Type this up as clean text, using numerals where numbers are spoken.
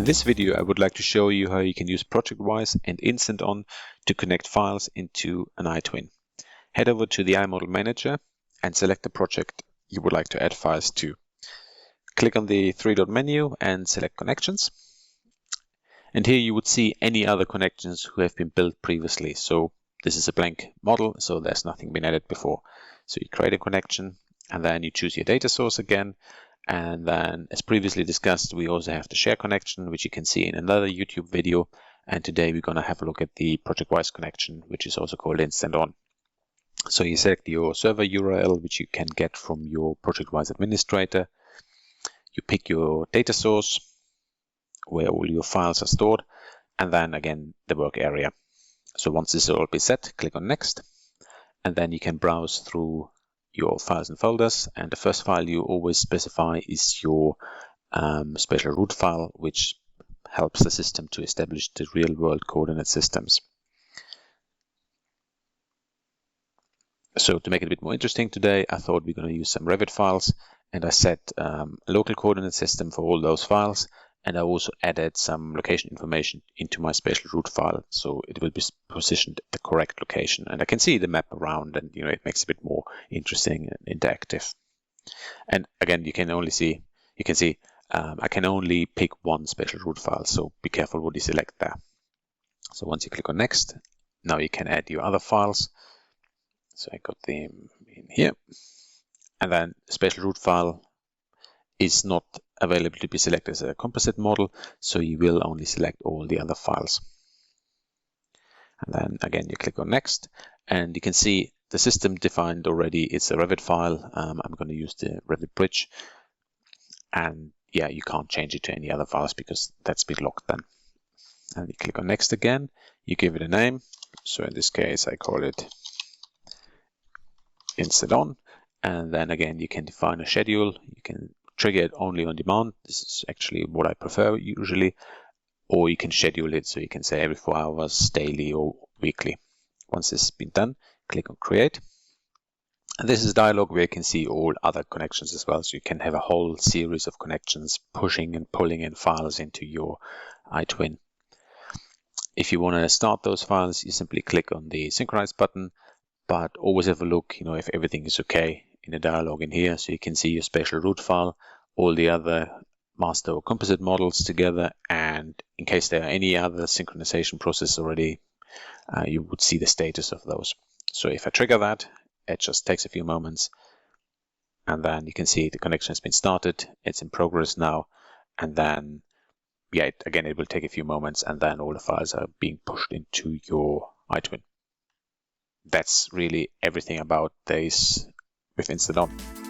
In this video, I would like to show you how you can use ProjectWise and Instant On to connect files into an iTwin. Head over to the iModel Manager and select the project you would like to add files to. Click on the three-dot menu and select Connections. And here you would see any other connections who have been built previously. So this is a blank model, so there's nothing been added before. So you create a connection and then you choose your data source again. And then, as previously discussed, we also have the share connection, which you can see in another YouTube video. And today we're going to have a look at the ProjectWise connection, which is also called Instant On. So you select your server URL, which you can get from your ProjectWise administrator. You pick your data source, where all your files are stored, and then again the work area. So once this will all be set, click on Next, and then you can browse through your files and folders, and the first file you always specify is your special root file, which helps the system to establish the real-world coordinate systems. So to make it a bit more interesting today, I thought we're going to use some Revit files, and I set a local coordinate system for all those files, and I also added some location information into my special root file, so it will be positioned at the correct location. And I can see the map around, and it makes it a bit more interesting and interactive. And again, you can see I can only pick one special root file, so be careful what you select there. So once you click on Next, now you can add your other files. So I got them in here, and then special root file is not available to be selected as a composite model, so you will only select all the other files. And then again you click on Next, and you can see the system defined already. It's a Revit file. I'm going to use the Revit bridge, and yeah, you can't change it to any other files because that's been locked then. And you click on Next again, you give it a name. So in this case I call it Instant On, and then again you can define a schedule. You can trigger it only on demand. This is actually what I prefer usually, or you can schedule it, so you can say every 4 hours, daily or weekly. Once this has been done, click on Create. And this is a dialog where you can see all other connections as well. So you can have a whole series of connections pushing and pulling in files into your iTwin. If you want to start those files, you simply click on the Synchronize button, but always have a look, if everything is okay in the dialog in here, so you can see your special root file, all the other master or composite models together, and in case there are any other synchronization process already, you would see the status of those. So if I trigger that, it just takes a few moments, and then you can see the connection has been started, it's in progress now, and then again it will take a few moments, and then all the files are being pushed into your iTwin. That's really everything about this with Instant On.